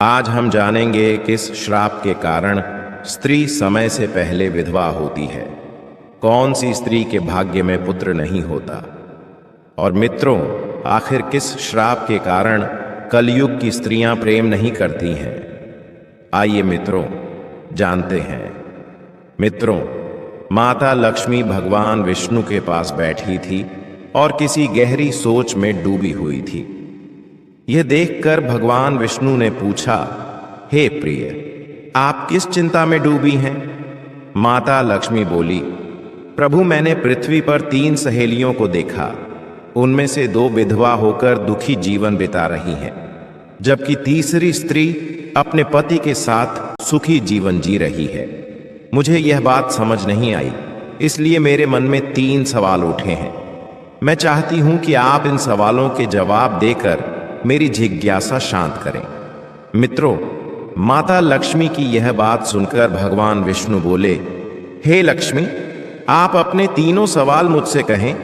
आज हम जानेंगे किस श्राप के कारण स्त्री समय से पहले विधवा होती है, कौन सी स्त्री के भाग्य में पुत्र नहीं होता, और मित्रों, आखिर किस श्राप के कारण कलयुग की स्त्रियां प्रेम नहीं करती हैं। आइए मित्रों, जानते हैं। मित्रों, माता लक्ष्मी भगवान विष्णु के पास बैठी थी और किसी गहरी सोच में डूबी हुई थी। यह देखकर भगवान विष्णु ने पूछा, हे प्रिय, आप किस चिंता में डूबी हैं? माता लक्ष्मी बोली, प्रभु, मैंने पृथ्वी पर 3 सहेलियों को देखा। उनमें से 2 विधवा होकर दुखी जीवन बिता रही हैं, जबकि तीसरी स्त्री अपने पति के साथ सुखी जीवन जी रही है। मुझे यह बात समझ नहीं आई, इसलिए मेरे मन में 3 सवाल उठे हैं। मैं चाहती हूं कि आप इन सवालों के जवाब देकर मेरी जिज्ञासा शांत करें। मित्रों, माता लक्ष्मी की यह बात सुनकर भगवान विष्णु बोले, हे लक्ष्मी, आप अपने तीनों सवाल मुझसे कहें,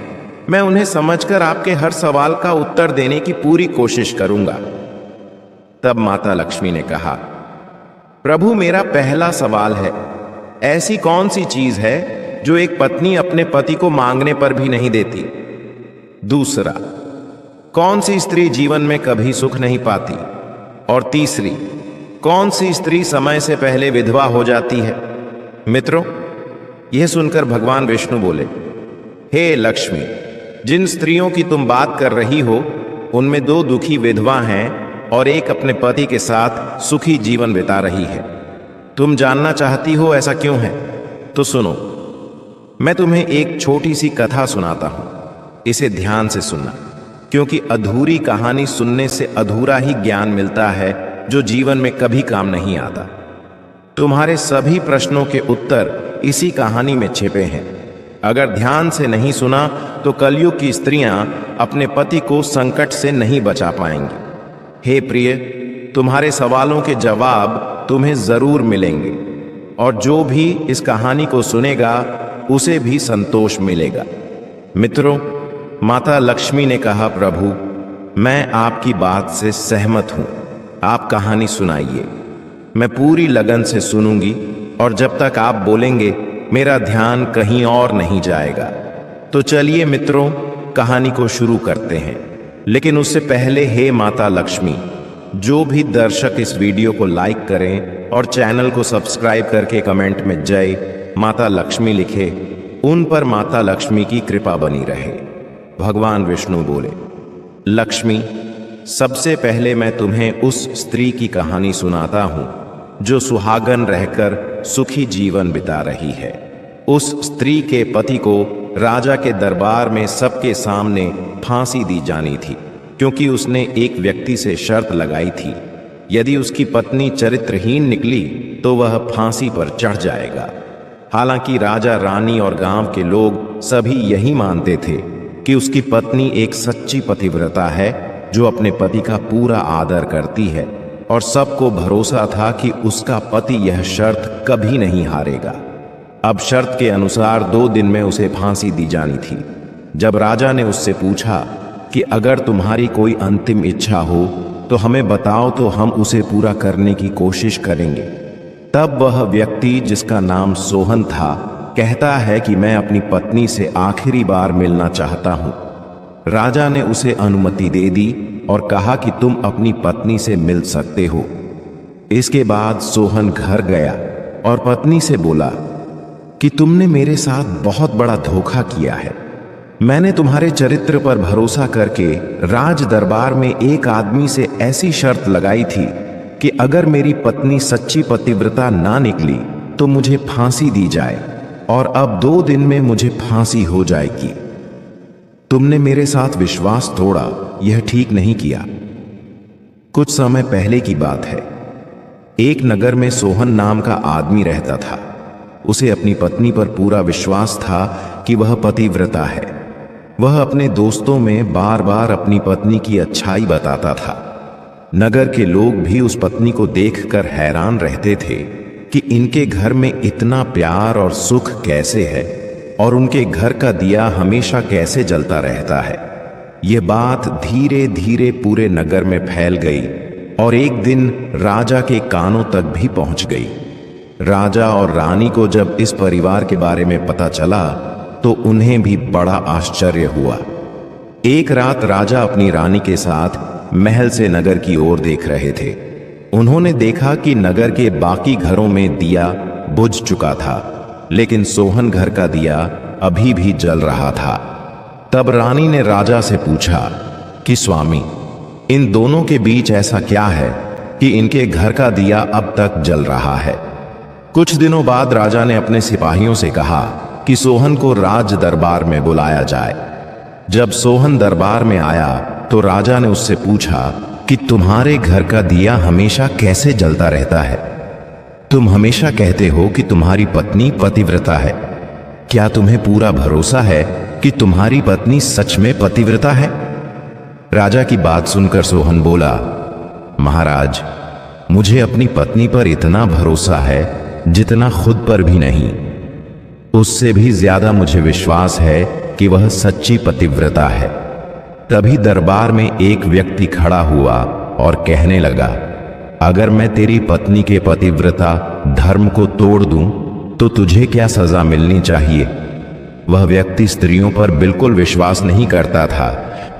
मैं उन्हें समझकर आपके हर सवाल का उत्तर देने की पूरी कोशिश करूंगा। तब माता लक्ष्मी ने कहा, प्रभु, मेरा पहला सवाल है, ऐसी कौन सी चीज है जो एक पत्नी अपने पति को मांगने पर भी नहीं देती? दूसरा, कौन सी स्त्री जीवन में कभी सुख नहीं पाती? और तीसरी, कौन सी स्त्री समय से पहले विधवा हो जाती है? मित्रों, यह सुनकर भगवान विष्णु बोले, हे लक्ष्मी, जिन स्त्रियों की तुम बात कर रही हो, उनमें 2 दुखी विधवा हैं और एक अपने पति के साथ सुखी जीवन बिता रही है। तुम जानना चाहती हो ऐसा क्यों है? तो सुनो, मैं तुम्हें एक छोटी सी कथा सुनाता हूं। इसे ध्यान से सुनना, क्योंकि अधूरी कहानी सुनने से अधूरा ही ज्ञान मिलता है जो जीवन में कभी काम नहीं आता। तुम्हारे सभी प्रश्नों के उत्तर इसी कहानी में छिपे हैं। अगर ध्यान से नहीं सुना तो कलयुग की स्त्रियां अपने पति को संकट से नहीं बचा पाएंगी। हे प्रिय, तुम्हारे सवालों के जवाब तुम्हें जरूर मिलेंगे, और जो भी इस कहानी को सुनेगा उसे भी संतोष मिलेगा। मित्रों, माता लक्ष्मी ने कहा, प्रभु, मैं आपकी बात से सहमत हूं, आप कहानी सुनाइए। मैं पूरी लगन से सुनूंगी, और जब तक आप बोलेंगे मेरा ध्यान कहीं और नहीं जाएगा। तो चलिए मित्रों, कहानी को शुरू करते हैं। लेकिन उससे पहले, हे माता लक्ष्मी, जो भी दर्शक इस वीडियो को लाइक करें और चैनल को सब्सक्राइब करके कमेंट में जय माता लक्ष्मी लिखे, उन पर माता लक्ष्मी की कृपा बनी रहे। भगवान विष्णु बोले, लक्ष्मी, सबसे पहले मैं तुम्हें उस स्त्री की कहानी सुनाता हूं जो सुहागन रहकर सुखी जीवन बिता रही है। उस स्त्री के पति को राजा के दरबार में सबके सामने फांसी दी जानी थी, क्योंकि उसने एक व्यक्ति से शर्त लगाई थी, यदि उसकी पत्नी चरित्रहीन निकली तो वह फांसी पर चढ़ जाएगा। हालांकि राजा, रानी और गांव के लोग सभी यही मानते थे कि उसकी पत्नी एक सच्ची पतिव्रता है जो अपने पति का पूरा आदर करती है, और सबको भरोसा था कि उसका पति यह शर्त कभी नहीं हारेगा। अब शर्त के अनुसार 2 दिन में उसे फांसी दी जानी थी। जब राजा ने उससे पूछा कि अगर तुम्हारी कोई अंतिम इच्छा हो तो हमें बताओ, तो हम उसे पूरा करने की कोशिश करेंगे। तब वह व्यक्ति, जिसका नाम सोहन था, कहता है कि मैं अपनी पत्नी से आखिरी बार मिलना चाहता हूं। राजा ने उसे अनुमति दे दी और कहा कि तुम अपनी पत्नी से मिल सकते हो। इसके बाद सोहन घर गया और पत्नी से बोला कि तुमने मेरे साथ बहुत बड़ा धोखा किया है। मैंने तुम्हारे चरित्र पर भरोसा करके राज दरबार में एक आदमी से ऐसी शर्त लगाई थी कि अगर मेरी पत्नी सच्ची पतिव्रता ना निकली तो मुझे फांसी दी जाए, और अब 2 दिन में मुझे फांसी हो जाएगी। तुमने मेरे साथ विश्वास तोड़ा, यह ठीक नहीं किया। कुछ समय पहले की बात है। एक नगर में सोहन नाम का आदमी रहता था। उसे अपनी पत्नी पर पूरा विश्वास था कि वह पतिव्रता है। वह अपने दोस्तों में बार बार अपनी पत्नी की अच्छाई बताता था। नगर के लोग भी उस पत्नी को देखकर हैरान रहते थे कि इनके घर में इतना प्यार और सुख कैसे है, और उनके घर का दिया हमेशा कैसे जलता रहता है। यह बात धीरे धीरे पूरे नगर में फैल गई और एक दिन राजा के कानों तक भी पहुंच गई। राजा और रानी को जब इस परिवार के बारे में पता चला तो उन्हें भी बड़ा आश्चर्य हुआ। एक रात राजा अपनी रानी के साथ महल से नगर की ओर देख रहे थे। उन्होंने देखा कि नगर के बाकी घरों में दिया बुझ चुका था, लेकिन सोहन घर का दिया अभी भी जल रहा था। तब रानी ने राजा से पूछा कि स्वामी, इन दोनों के बीच ऐसा क्या है कि इनके घर का दिया अब तक जल रहा है? कुछ दिनों बाद राजा ने अपने सिपाहियों से कहा कि सोहन को राज दरबार में बुलाया जाए। जब सोहन दरबार में आया तो राजा ने उससे पूछा कि तुम्हारे घर का दिया हमेशा कैसे जलता रहता है? तुम हमेशा कहते हो कि तुम्हारी पत्नी पतिव्रता है। क्या तुम्हें पूरा भरोसा है कि तुम्हारी पत्नी सच में पतिव्रता है? राजा की बात सुनकर सोहन बोला, महाराज, मुझे अपनी पत्नी पर इतना भरोसा है जितना खुद पर भी नहीं। उससे भी ज्यादा मुझे विश्वास है कि वह सच्ची पतिव्रता है। तभी दरबार में एक व्यक्ति खड़ा हुआ और कहने लगा, अगर मैं तेरी पत्नी के पतिव्रता धर्म को तोड़ दूं तो तुझे क्या सजा मिलनी चाहिए? वह व्यक्ति स्त्रियों पर बिल्कुल विश्वास नहीं करता था,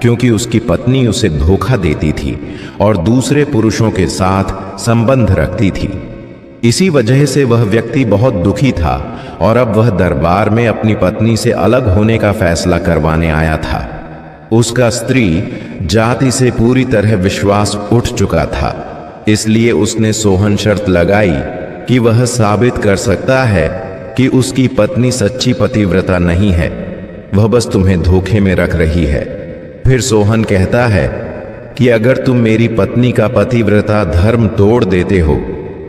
क्योंकि उसकी पत्नी उसे धोखा देती थी और दूसरे पुरुषों के साथ संबंध रखती थी। इसी वजह से वह व्यक्ति बहुत दुखी था और अब वह दरबार में अपनी पत्नी से अलग होने का फैसला करवाने आया था। उसका स्त्री जाति से पूरी तरह विश्वास उठ चुका था, इसलिए उसने सोहन शर्त लगाई कि वह साबित कर सकता है कि उसकी पत्नी सच्ची पतिव्रता नहीं है, वह बस तुम्हें धोखे में रख रही है। फिर सोहन कहता है कि अगर तुम मेरी पत्नी का पतिव्रता धर्म तोड़ देते हो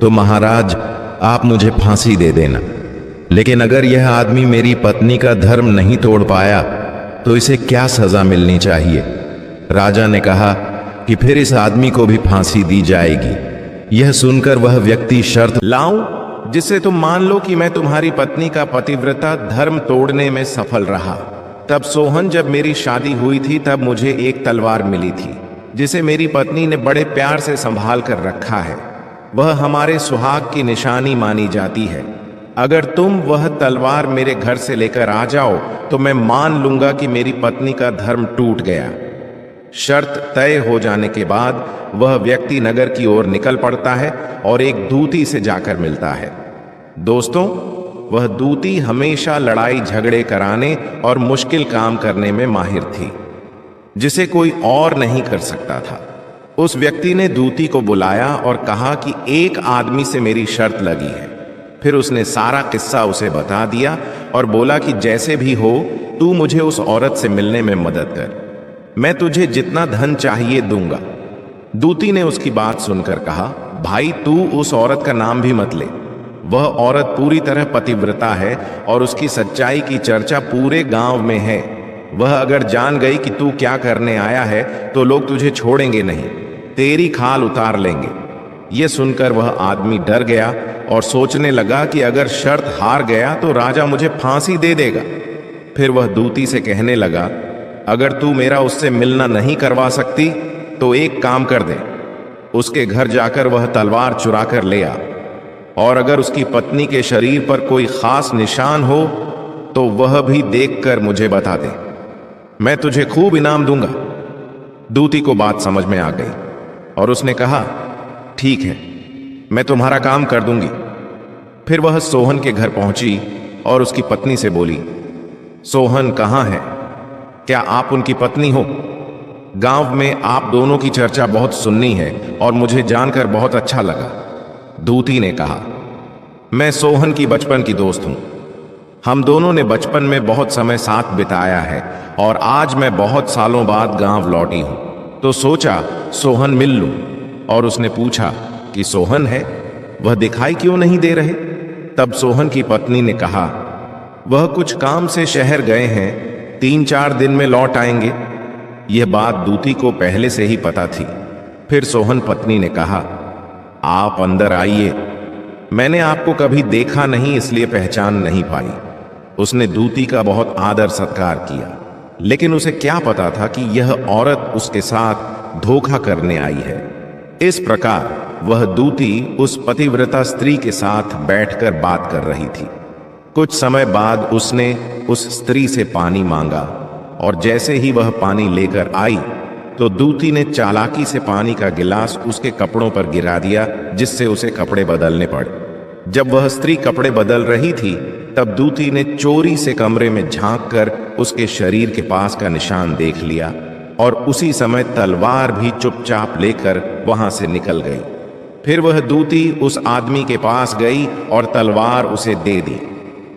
तो महाराज आप मुझे फांसी दे देना, लेकिन अगर यह आदमी मेरी पत्नी का धर्म नहीं तोड़ पाया तो इसे क्या सजा मिलनी चाहिए? राजा ने कहा कि फिर इस आदमी को भी फांसी दी जाएगी। यह सुनकर वह व्यक्ति शर्त लाऊं जिससे तुम मान लो कि मैं तुम्हारी पत्नी का पतिव्रता धर्म तोड़ने में सफल रहा। तब सोहन, जब मेरी शादी हुई थी तब मुझे एक तलवार मिली थी जिसे मेरी पत्नी ने बड़े प्यार से संभाल कर रखा है। वह हमारे सुहाग की निशानी मानी जाती है। अगर तुम वह तलवार मेरे घर से लेकर आ जाओ तो मैं मान लूंगा कि मेरी पत्नी का धर्म टूट गया। शर्त तय हो जाने के बाद वह व्यक्ति नगर की ओर निकल पड़ता है और एक दूती से जाकर मिलता है। दोस्तों, वह दूती हमेशा लड़ाई झगड़े कराने और मुश्किल काम करने में माहिर थी, जिसे कोई और नहीं कर सकता था। उस व्यक्ति ने दूती को बुलाया और कहा कि एक आदमी से मेरी शर्त लगी है। फिर उसने सारा किस्सा उसे बता दिया और बोला कि जैसे भी हो तू मुझे उस औरत से मिलने में मदद कर, मैं तुझे जितना धन चाहिए दूंगा। दूती ने उसकी बात सुनकर कहा, भाई तू उस औरत का नाम भी मत ले। वह औरत पूरी तरह पतिव्रता है और उसकी सच्चाई की चर्चा पूरे गांव में है। वह अगर जान गई कि तू क्या करने आया है तो लोग तुझे छोड़ेंगे नहीं, तेरी खाल उतार लेंगे। यह सुनकर वह आदमी डर गया और सोचने लगा कि अगर शर्त हार गया तो राजा मुझे फांसी दे देगा। फिर वह दूती से कहने लगा, अगर तू मेरा उससे मिलना नहीं करवा सकती तो एक काम कर दे, उसके घर जाकर वह तलवार चुरा कर ले आ, और अगर उसकी पत्नी के शरीर पर कोई खास निशान हो तो वह भी देखकर मुझे बता दे, मैं तुझे खूब इनाम दूंगा। दूती को बात समझ में आ गई और उसने कहा, ठीक है, मैं तुम्हारा काम कर दूंगी। फिर वह सोहन के घर पहुंची और उसकी पत्नी से बोली, सोहन कहाँ है? क्या आप उनकी पत्नी हो? गांव में आप दोनों की चर्चा बहुत सुननी है और मुझे जानकर बहुत अच्छा लगा। दूती ने कहा, मैं सोहन की बचपन की दोस्त हूं। हम दोनों ने बचपन में बहुत समय साथ बिताया है और आज मैं बहुत सालों बाद गांव लौटी हूं तो सोचा सोहन मिल लूं। और उसने पूछा कि सोहन है, वह दिखाई क्यों नहीं दे रहे? तब सोहन की पत्नी ने कहा, वह कुछ काम से शहर गए हैं, 3-4 दिन में लौट आएंगे। यह बात दूती को पहले से ही पता थी। फिर सोहन पत्नी ने कहा, आप अंदर आइए, मैंने आपको कभी देखा नहीं इसलिए पहचान नहीं पाई। उसने दूती का बहुत आदर सत्कार किया, लेकिन उसे क्या पता था कि यह औरत उसके साथ धोखा करने आई है। इस प्रकार वह दूती उस पतिव्रता स्त्री के साथ बैठकर बात कर रही थी। कुछ समय बाद उसने उस स्त्री से पानी मांगा और जैसे ही वह पानी लेकर आई तो दूती ने चालाकी से पानी का गिलास उसके कपड़ों पर गिरा दिया, जिससे उसे कपड़े बदलने पड़े। जब वह स्त्री कपड़े बदल रही थी तब दूती ने चोरी से कमरे में झांक कर उसके शरीर के पास का निशान देख लिया और उसी समय तलवार भी चुपचाप लेकर वहां से निकल गई। फिर वह दूती उस आदमी के पास गई और तलवार उसे दे दी।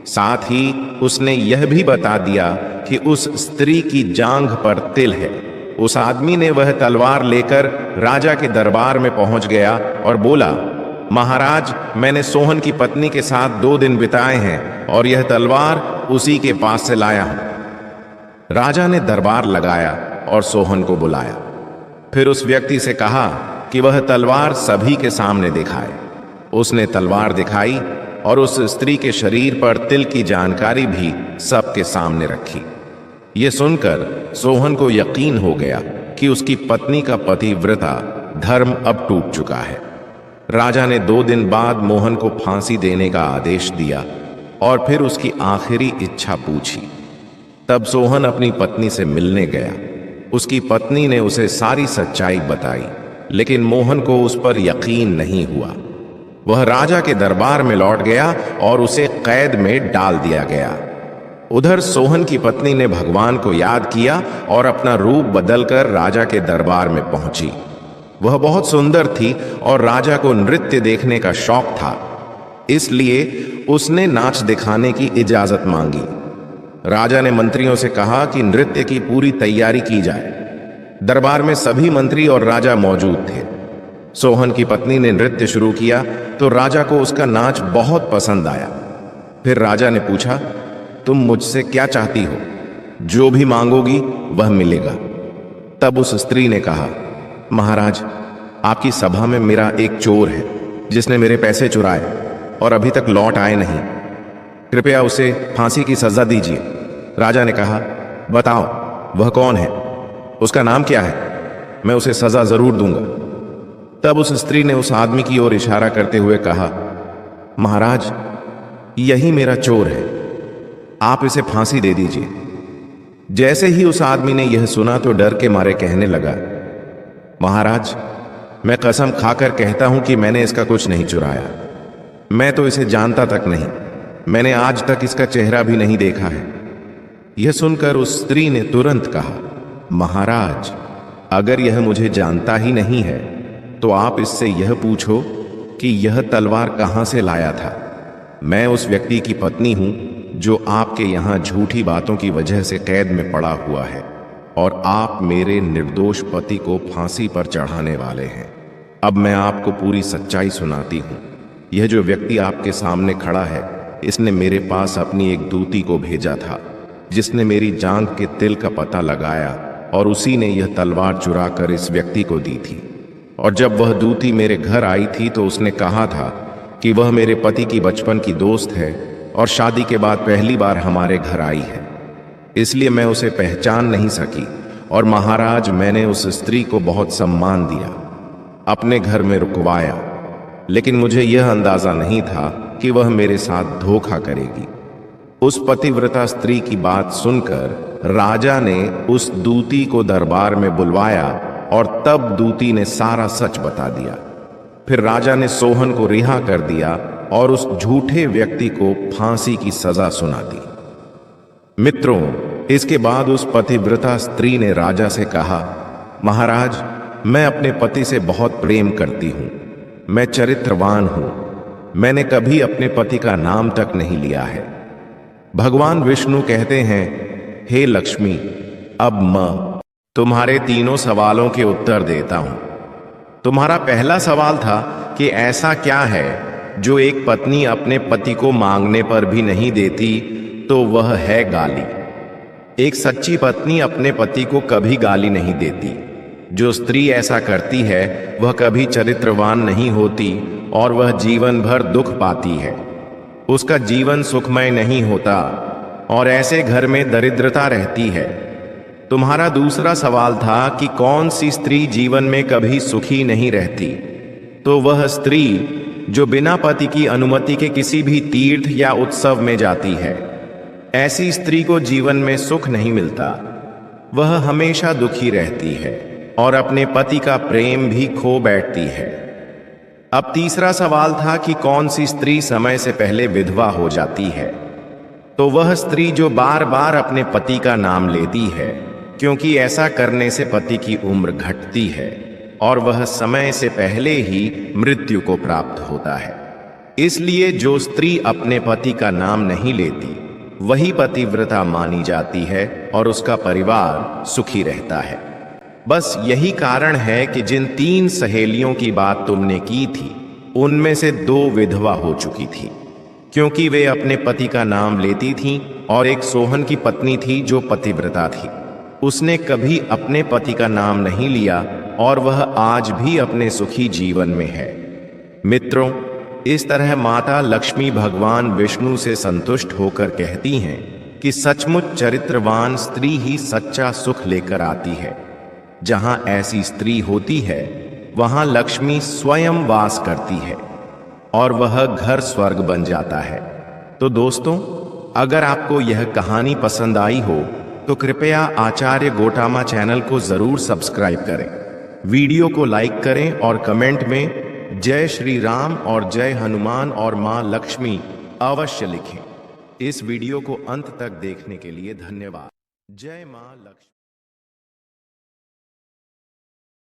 साथ ही उसने यह भी बता दिया कि उस स्त्री की जांघ पर तिल है। उस आदमी ने वह तलवार लेकर राजा के दरबार में पहुंच गया और बोला, महाराज, मैंने सोहन की पत्नी के साथ 2 दिन बिताए हैं और यह तलवार उसी के पास से लाया हूं। राजा ने दरबार लगाया और सोहन को बुलाया। फिर उस व्यक्ति से कहा कि वह तलवार सभी के सामने दिखाए। उसने तलवार दिखाई और उस स्त्री के शरीर पर तिल की जानकारी भी सबके सामने रखी। यह सुनकर सोहन को यकीन हो गया कि उसकी पत्नी का पतिव्रता धर्म अब टूट चुका है। राजा ने 2 दिन बाद मोहन को फांसी देने का आदेश दिया और फिर उसकी आखिरी इच्छा पूछी। तब सोहन अपनी पत्नी से मिलने गया। उसकी पत्नी ने उसे सारी सच्चाई बताई, लेकिन मोहन को उस पर यकीन नहीं हुआ। वह राजा के दरबार में लौट गया और उसे कैद में डाल दिया गया। उधर सोहन की पत्नी ने भगवान को याद किया और अपना रूप बदलकर राजा के दरबार में पहुंची। वह बहुत सुंदर थी और राजा को नृत्य देखने का शौक था, इसलिए उसने नाच दिखाने की इजाजत मांगी। राजा ने मंत्रियों से कहा कि नृत्य की पूरी तैयारी की जाए। दरबार में सभी मंत्री और राजा मौजूद थे। सोहन की पत्नी ने नृत्य शुरू किया तो राजा को उसका नाच बहुत पसंद आया। फिर राजा ने पूछा, तुम मुझसे क्या चाहती हो? जो भी मांगोगी वह मिलेगा। तब उस स्त्री ने कहा, महाराज, आपकी सभा में मेरा एक चोर है जिसने मेरे पैसे चुराए और अभी तक लौट आए नहीं। कृपया उसे फांसी की सजा दीजिए। राजा ने कहा, बताओ वह कौन है, उसका नाम क्या है? मैं उसे सजा जरूर दूंगा। तब उस स्त्री ने उस आदमी की ओर इशारा करते हुए कहा, महाराज, यही मेरा चोर है, आप इसे फांसी दे दीजिए। जैसे ही उस आदमी ने यह सुना तो डर के मारे कहने लगा, महाराज, मैं कसम खाकर कहता हूं कि मैंने इसका कुछ नहीं चुराया। मैं तो इसे जानता तक नहीं, मैंने आज तक इसका चेहरा भी नहीं देखा है। यह सुनकर उस स्त्री ने तुरंत कहा, महाराज, अगर यह मुझे जानता ही नहीं है तो आप इससे यह पूछो कि यह तलवार कहां से लाया था। मैं उस व्यक्ति की पत्नी हूं जो आपके यहां झूठी बातों की वजह से कैद में पड़ा हुआ है और आप मेरे निर्दोष पति को फांसी पर चढ़ाने वाले हैं। अब मैं आपको पूरी सच्चाई सुनाती हूं। यह जो व्यक्ति आपके सामने खड़ा है, इसने मेरे पास अपनी एक दूती को भेजा था, जिसने मेरी जांघ के तिल का पता लगाया और उसी ने यह तलवार चुरा कर इस व्यक्ति को दी थी। और जब वह दूती मेरे घर आई थी तो उसने कहा था कि वह मेरे पति की बचपन की दोस्त है और शादी के बाद पहली बार हमारे घर आई है, इसलिए मैं उसे पहचान नहीं सकी। और महाराज, मैंने उस स्त्री को बहुत सम्मान दिया, अपने घर में रुकवाया, लेकिन मुझे यह अंदाजा नहीं था कि वह मेरे साथ धोखा करेगी। उस पतिव्रता स्त्री की बात सुनकर राजा ने उस दूती को दरबार में बुलवाया और तब दूती ने सारा सच बता दिया। फिर राजा ने सोहन को रिहा कर दिया और उस झूठे व्यक्ति को फांसी की सजा सुना दी। मित्रों, इसके बाद उस पतिव्रता स्त्री ने राजा से कहा, महाराज, मैं अपने पति से बहुत प्रेम करती हूं, मैं चरित्रवान हूं, मैंने कभी अपने पति का नाम तक नहीं लिया है। भगवान विष्णु कहते हैं, हे लक्ष्मी, अब मैं तुम्हारे तीनों सवालों के उत्तर देता हूं। तुम्हारा पहला सवाल था कि ऐसा क्या है जो एक पत्नी अपने पति को मांगने पर भी नहीं देती, तो वह है गाली। एक सच्ची पत्नी अपने पति को कभी गाली नहीं देती। जो स्त्री ऐसा करती है वह कभी चरित्रवान नहीं होती और वह जीवन भर दुख पाती है। उसका जीवन सुखमय नहीं होता और ऐसे घर में दरिद्रता रहती है। तुम्हारा दूसरा सवाल था कि कौन सी स्त्री जीवन में कभी सुखी नहीं रहती। तो वह स्त्री जो बिना पति की अनुमति के किसी भी तीर्थ या उत्सव में जाती है। ऐसी स्त्री को जीवन में सुख नहीं मिलता, वह हमेशा दुखी रहती है और अपने पति का प्रेम भी खो बैठती है। अब तीसरा सवाल था कि कौन सी स्त्री समय से पहले विधवा हो जाती है। तो वह स्त्री जो बार बार अपने पति का नाम लेती है, क्योंकि ऐसा करने से पति की उम्र घटती है और वह समय से पहले ही मृत्यु को प्राप्त होता है। इसलिए जो स्त्री अपने पति का नाम नहीं लेती वही पतिव्रता मानी जाती है और उसका परिवार सुखी रहता है। बस यही कारण है कि जिन 3 सहेलियों की बात तुमने की थी उनमें से 2 विधवा हो चुकी थी, क्योंकि वे अपने पति का नाम लेती थीं, और एक सोहन की पत्नी थी जो पतिव्रता थी। उसने कभी अपने पति का नाम नहीं लिया और वह आज भी अपने सुखी जीवन में है। मित्रों, इस तरह माता लक्ष्मी भगवान विष्णु से संतुष्ट होकर कहती हैं कि सचमुच चरित्रवान स्त्री ही सच्चा सुख लेकर आती है। जहां ऐसी स्त्री होती है वहां लक्ष्मी स्वयं वास करती है और वह घर स्वर्ग बन जाता है। तो दोस्तों, अगर आपको यह कहानी पसंद आई हो तो कृपया आचार्य गोटामा चैनल को जरूर सब्सक्राइब करें, वीडियो को लाइक करें और कमेंट में जय श्री राम और जय हनुमान और मां लक्ष्मी अवश्य लिखें। इस वीडियो को अंत तक देखने के लिए धन्यवाद। जय मां लक्ष्मी।